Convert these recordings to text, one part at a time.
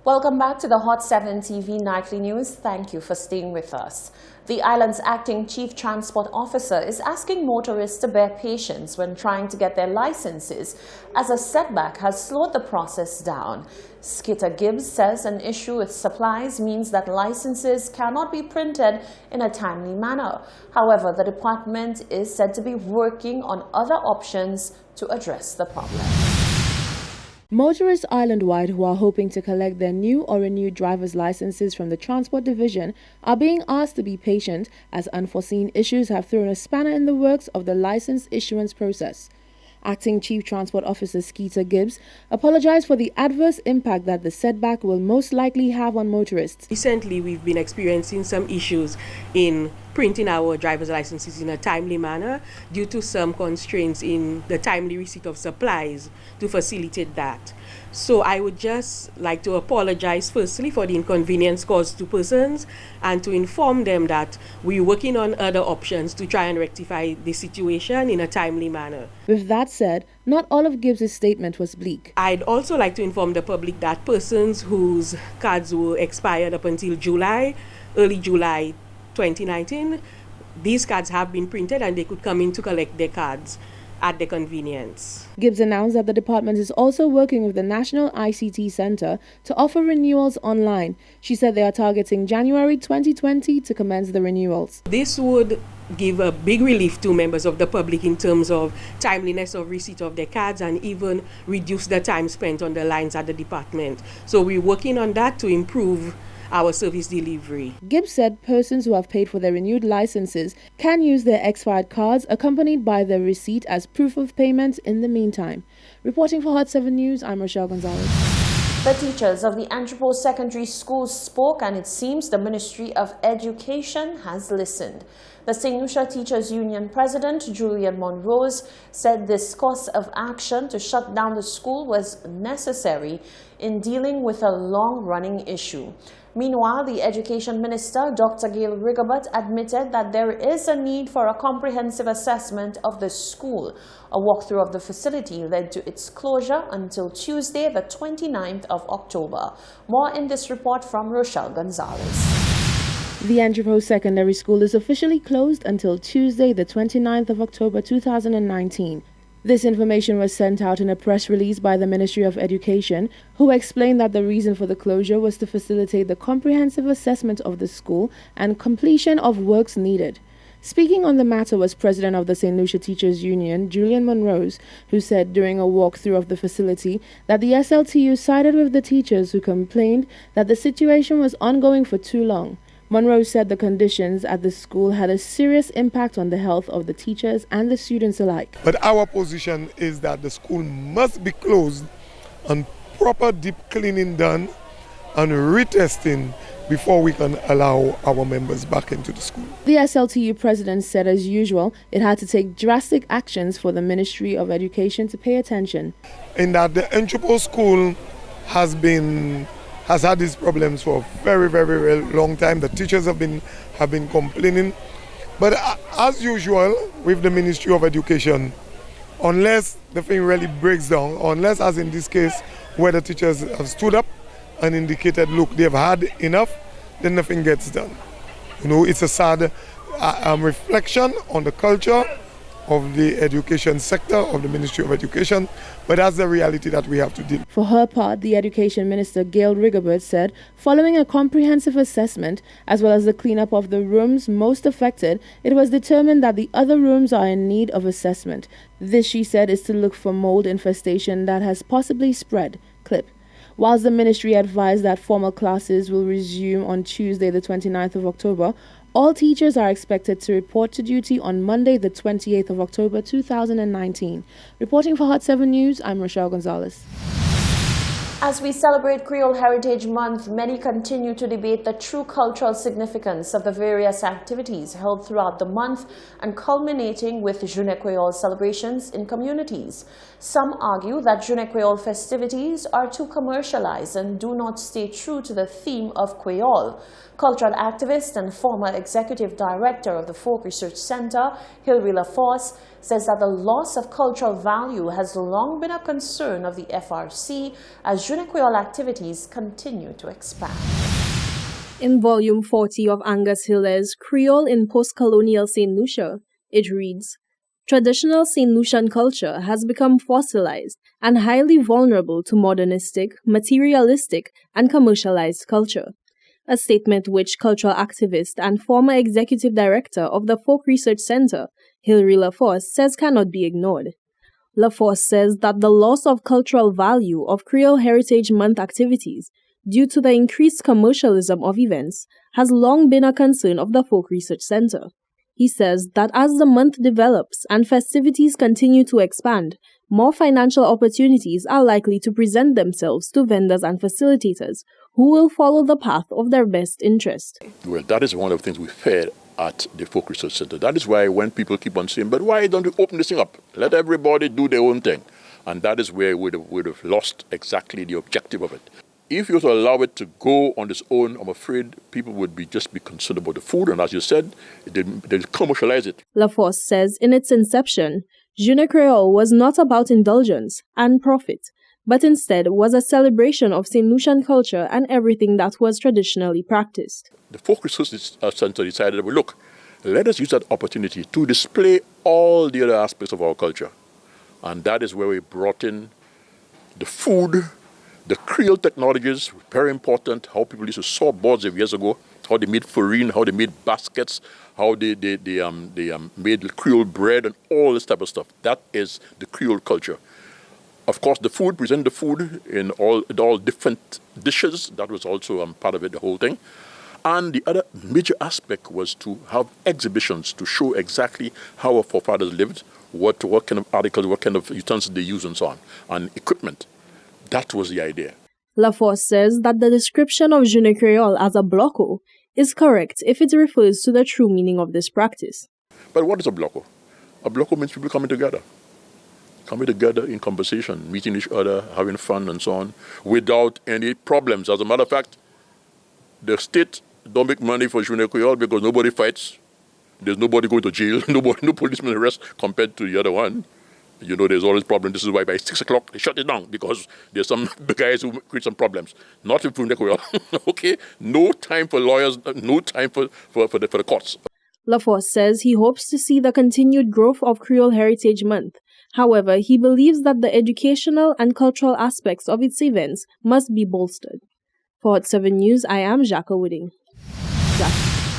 Welcome back to the Hot 7 TV Nightly News. Thank you for staying with us. The island's acting chief transport officer is asking motorists to bear patience when trying to get their licenses, as a setback has slowed the process down. Skipper Gibbs says an issue with supplies means that licenses cannot be printed in a timely manner. However, the department is said to be working on other options to address the problem. Motorists island-wide who are hoping to collect their new or renewed driver's licenses from the Transport Division are being asked to be patient, as unforeseen issues have thrown a spanner in the works of the license issuance process. Acting Chief Transport Officer Skeeter Gibbs apologized for the adverse impact that the setback will most likely have on motorists. Recently, we've been experiencing some issues in printing our driver's licenses in a timely manner due to some constraints in the timely receipt of supplies to facilitate that. So I would just like to apologize firstly for the inconvenience caused to persons and to inform them that we're working on other options to try and rectify the situation in a timely manner. With that said, not all of Gibbs' statement was bleak. I'd also like to inform the public that persons whose cards were expired up until early July 2019, these cards have been printed and they could come in to collect their cards at their convenience. Gibbs announced that the department is also working with the National ICT Center to offer renewals online. She said they are targeting January 2020 to commence the renewals. This would give a big relief to members of the public in terms of timeliness of receipt of their cards and even reduce the time spent on the lines at the department. So we're working on that to improve our service delivery. Gibbs said persons who have paid for their renewed licenses can use their expired cards accompanied by their receipt as proof of payment in the meantime. Reporting for Hot 7 News, I'm Rochelle Gonzalez. The teachers of the Anthropo Secondary School spoke, and it seems the Ministry of Education has listened. The St. Lucia Teachers Union President, Julian Monrose, said this course of action to shut down the school was necessary in dealing with a long-running issue. Meanwhile, the Education Minister, Dr. Gail Rigobert, admitted that there is a need for a comprehensive assessment of the school. A walkthrough of the facility led to its closure until Tuesday, the 29th of October. More in this report from Rochelle Gonzalez. The Anthropo Secondary School is officially closed until Tuesday, the 29th of October 2019. This information was sent out in a press release by the Ministry of Education, who explained that the reason for the closure was to facilitate the comprehensive assessment of the school and completion of works needed. Speaking on the matter was President of the St. Lucia Teachers Union, Julian Monrose, who said during a walkthrough of the facility that the SLTU sided with the teachers who complained that the situation was ongoing for too long. Monrose said the conditions at the school had a serious impact on the health of the teachers and the students alike. But our position is that the school must be closed and proper deep cleaning done and retesting before we can allow our members back into the school. The SLTU president said, as usual, it had to take drastic actions for the Ministry of Education to pay attention. In that the Anthropo school has had these problems for a very, very, very long time. The teachers have been complaining. But as usual with the Ministry of Education, unless the thing really breaks down, or unless, as in this case, where the teachers have stood up and indicated, look, they've had enough, then nothing gets done. You know, it's a sad reflection on the culture of the education sector, of the Ministry of Education, but that's the reality that we have to deal with. For her part, the Education Minister, Gail Rigobert, said following a comprehensive assessment, as well as the cleanup of the rooms most affected, it was determined that the other rooms are in need of assessment. This, she said, is to look for mold infestation that has possibly spread. Clip. Whilst the ministry advised that formal classes will resume on Tuesday, the 29th of October, all teachers are expected to report to duty on Monday, the 28th of October 2019. Reporting for Hot 7 News, I'm Rochelle Gonzalez. As we celebrate Creole Heritage Month, many continue to debate the true cultural significance of the various activities held throughout the month and culminating with Journée Creole celebrations in communities. Some argue that Journée Creole festivities are too commercialized and do not stay true to the theme of Creole. Cultural activist and former executive director of the Folk Research Center, Hilary LaForce, says that the loss of cultural value has long been a concern of the FRC as Jeune Creole activities continue to expand. In volume 40 of Angus Hiller's Creole in Post-Colonial St. Lucia, it reads, "Traditional St. Lucian culture has become fossilized and highly vulnerable to modernistic, materialistic, and commercialized culture," a statement which cultural activist and former executive director of the Folk Research Center, Hilary Laforce, says cannot be ignored. Laforce says that the loss of cultural value of Creole Heritage Month activities due to the increased commercialism of events has long been a concern of the Folk Research Center. He says that as the month develops and festivities continue to expand, more financial opportunities are likely to present themselves to vendors and facilitators who will follow the path of their best interest. Well, that is one of the things we feared at the Folk Research Center. That is why when people keep on saying, but why don't we open this thing up? Let everybody do their own thing. And that is where we would have lost exactly the objective of it. If you were to allow it to go on its own, I'm afraid people would just be concerned about the food. And as you said, they commercialize it. Laforce says in its inception, Jeune Creole was not about indulgence and profit, but instead was a celebration of St. Lucian culture and everything that was traditionally practiced. The Folk Research Center decided, well, look, let us use that opportunity to display all the other aspects of our culture. And that is where we brought in the food, the Creole technologies, very important, how people used to saw boards years ago, how they made farine, how they made baskets, how they made Creole bread and all this type of stuff. That is the Creole culture. Of course, the food, present the food in all different dishes. That was also part of it, the whole thing. And the other major aspect was to have exhibitions to show exactly how our forefathers lived, what kind of articles, what kind of utensils they use and so on, and equipment. That was the idea. Laforce says that the description of Jeune Creole as a bloco is correct if it refers to the true meaning of this practice. But what is a bloco? A bloco means people coming together in conversation, meeting each other, having fun and so on, without any problems. As a matter of fact, the state don't make money for Jeune Creole because nobody fights. There's nobody going to jail, no policeman arrest compared to the other one. You know, there's always problems. This is why by 6 o'clock they shut it down because there's some guys who create some problems. Not in Jeune Creole. Okay? No time for lawyers, no time for the courts. Laforce says he hopes to see the continued growth of Creole Heritage Month. However, he believes that the educational and cultural aspects of its events must be bolstered. For Hot 7 News, I am Jacques Wooding.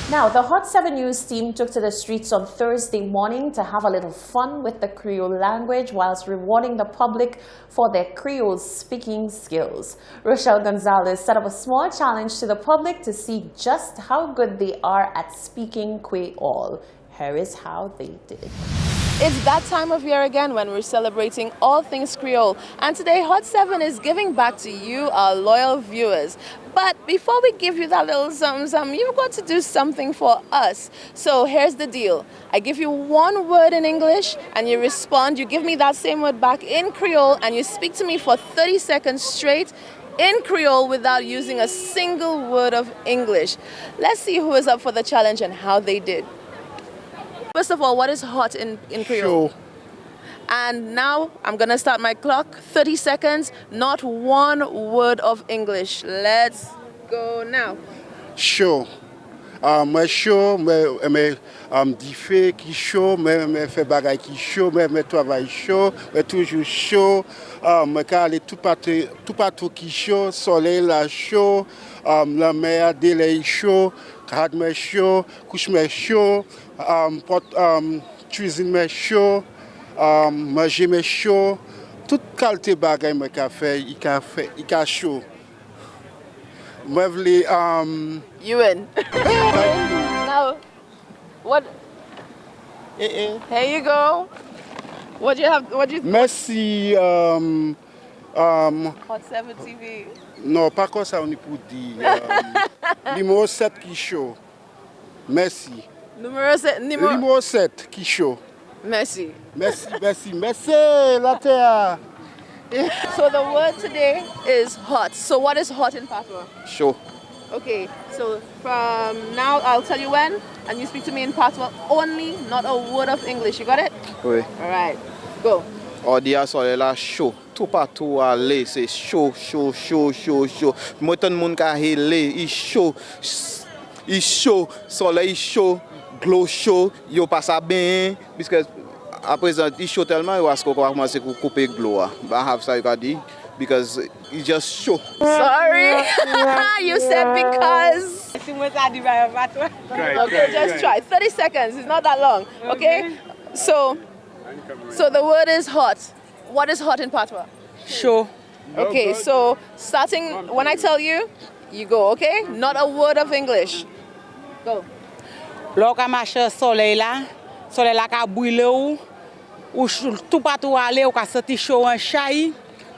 Now, the Hot 7 News team took to the streets on Thursday morning to have a little fun with the Creole language whilst rewarding the public for their Creole speaking skills. Rochelle Gonzalez set up a small challenge to the public to see just how good they are at speaking Creole. Here is how they did. It's that time of year again when we're celebrating all things Creole. And today, Hot 7 is giving back to you, our loyal viewers. But before we give you that little something, you've got to do something for us. So here's the deal. I give you one word in English and you respond. You give me that same word back in Creole and you speak to me for 30 seconds straight in Creole without using a single word of English. Let's see who is up for the challenge and how they did. First of all, what is hot in Creole? Show. And now I'm going to start my clock. 30 seconds, not one word of English. Let's go now. Chaud. Moi chaud, mais dit fait qui chaud, mais fait bagay qui chaud, mais travail chaud, mais toujours chaud. Moi aller tout partout qui chaud, soleil là chaud, la mer délai chaud, cadre mais chaud, couche mais chaud, cuisine mais chaud, manger mais chaud. Toute qualité bagay moi fait, il a chaud. Moi voulais You win. Now, what? Here you go. What do you have? What do you? Merci. Hot 7 TV. Non, pas comme ça on est pour dire. Numéro 7 qui chaud. Merci. Numéro 7 qui chaud. Merci. Merci. La terre. So the word today is hot. So what is hot in Patois? Chaud. Okay, so from now I'll tell you when, and you speak to me in patois only, not a word of English. You got it? Oui. All right, go. Odia soleil là chaud. Tout partout aller, c'est chaud, chaud, chaud, chaud, chaud. Moi tout le monde ka hele, il chaud. Il chaud, soleil chaud, glow chaud, yo pas ça bien parce que à présent il chaud tellement yo asko va commencer à couper glow. I have ça you dit because it just show. Sorry, you said because. Okay, just try. 30 seconds. It's not that long. Okay. So the word is hot. What is hot in patois? Chaud. Okay. So starting when I tell you, you go. Okay. Not a word of English. Go. Lorsqu'on marche soleil là ka brûler ou tout partout aller ou ka sentir chaud en chai.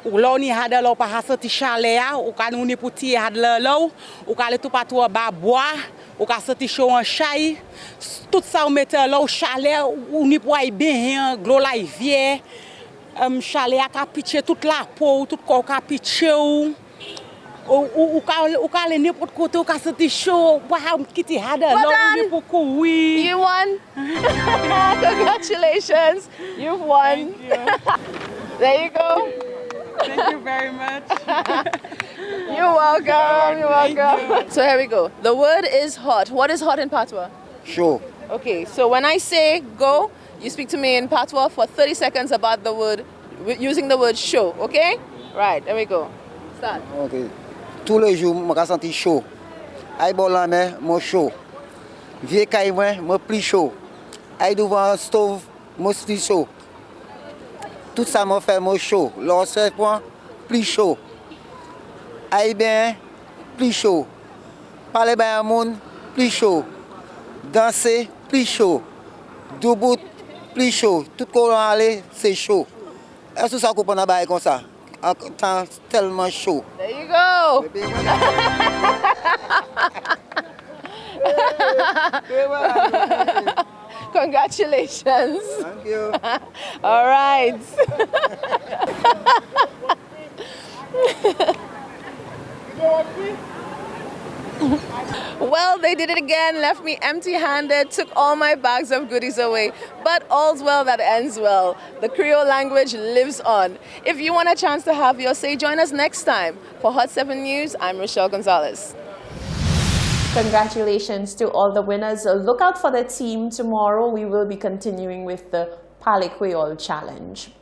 Ou là ni hada là pas sentir chaleur ou ka nous ni pour tirer hada là ou ka aller tout partout bas bois ou ka sentir chaud en chai. Tout ça ou mettre là ou chaleur ou ni pour y bien glo la vieux chaleur ka pitcher toute la peau tout corps ka pitcher ou ka aller n'importe côté ou ka sentir chaud pas quitter hada là ou ni pour courir. You won. Congratulations. You've won. Thank you. There you go. Thank you very much. You're welcome. You're welcome. So here we go. The word is hot. What is hot in patois? Chaud. Okay, so when I say go, you speak to me in patois for 30 seconds about the word, using the word chaud, okay? Right, there we go. Start. Okay. Tous les jours, je me sens chaud. Aïe bon la mer, moi chaud. Vieux caille moi, moi plus chaud. Aïe devant un stove, moi plus chaud. Tout ça m'a fait moi chaud. Lorsque point, plus chaud. Aïe bien, plus chaud. Parler bien à monde, plus chaud. Danser, plus chaud. Debout, plus chaud. Tout qu'on aller, c'est chaud. Est-ce que ça comprend la baille comme ça? En temps tellement chaud. There you go. Congratulations. Thank you. All right. Well, they did it again, left me empty-handed, took all my bags of goodies away. But all's well that ends well. The Creole language lives on. If you want a chance to have your say, join us next time. For Hot 7 News, I'm Rochelle Gonzalez. Congratulations to all the winners. Look out for the team tomorrow. We will be continuing with the Palais Creole Challenge.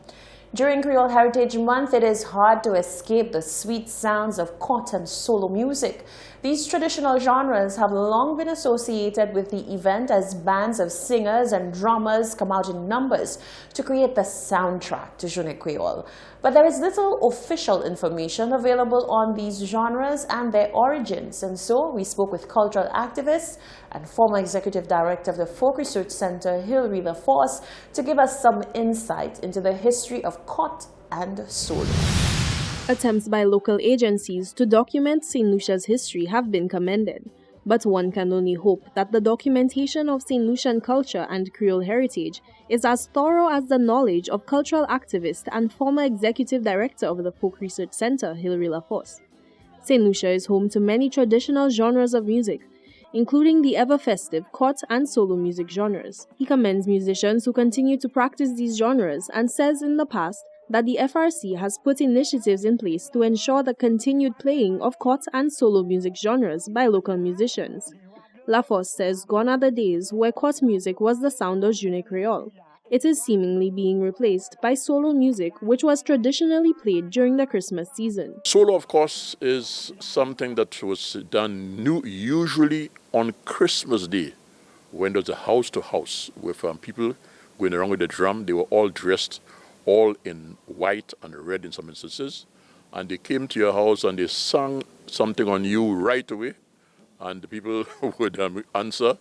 During Creole Heritage Month, it is hard to escape the sweet sounds of court and solo music. These traditional genres have long been associated with the event as bands of singers and drummers come out in numbers to create the soundtrack to Journée Creole. But there is little official information available on these genres and their origins, and so we spoke with cultural activist and former executive director of the Folk Research Center, Hilary LaForce, to give us some insight into the history of court and solo. Attempts by local agencies to document St. Lucia's history have been commended, but one can only hope that the documentation of St. Lucian culture and Creole heritage is as thorough as the knowledge of cultural activist and former executive director of the Folk Research Center, Hilary LaForce. St. Lucia is home to many traditional genres of music, including the ever-festive court and solo music genres. He commends musicians who continue to practice these genres and says in the past that the FRC has put initiatives in place to ensure the continued playing of court and solo music genres by local musicians. LaForce says gone are the days where court music was the sound of Journée Creole. It is seemingly being replaced by solo music, which was traditionally played during the Christmas season. Solo, of course, is something that was done usually on Christmas Day, when there was a house-to-house with people going around with the drum. They were all dressed all in white and red in some instances, and they came to your house and they sang something on you right away, and the people would answer,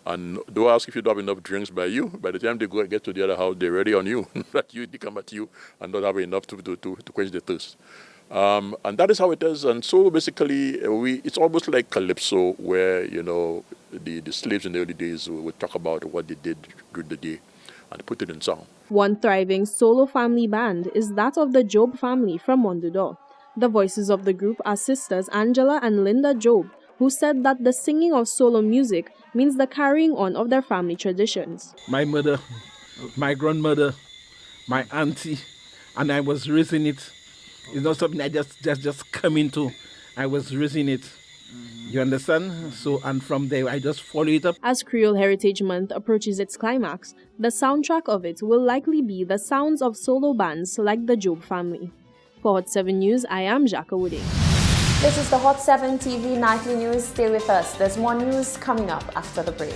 and don't ask if you don't have enough drinks by you. By the time they get to the other house, they're ready on you, that they come at you and don't have enough to quench their thirst. And that is how it is. And so basically, it's almost like calypso, where, you know, the slaves in the early days would talk about what they did during the day and put it in song. One thriving solo family band is that of the Job family from Mondudor. The voices of the group are sisters Angela and Linda Job, who said that the singing of solo music means the carrying on of their family traditions. My mother, my grandmother, my auntie, and I was raising it. It's not something I just come into. I was raising it. You understand? So, and from there, I just follow it up. As Creole Heritage Month approaches its climax, the soundtrack of it will likely be the sounds of solo bands like the Job family. For Hot 7 News, I am Jacques Wooding. This is the Hot 7 TV Nightly News. Stay with us. There's more news coming up after the break.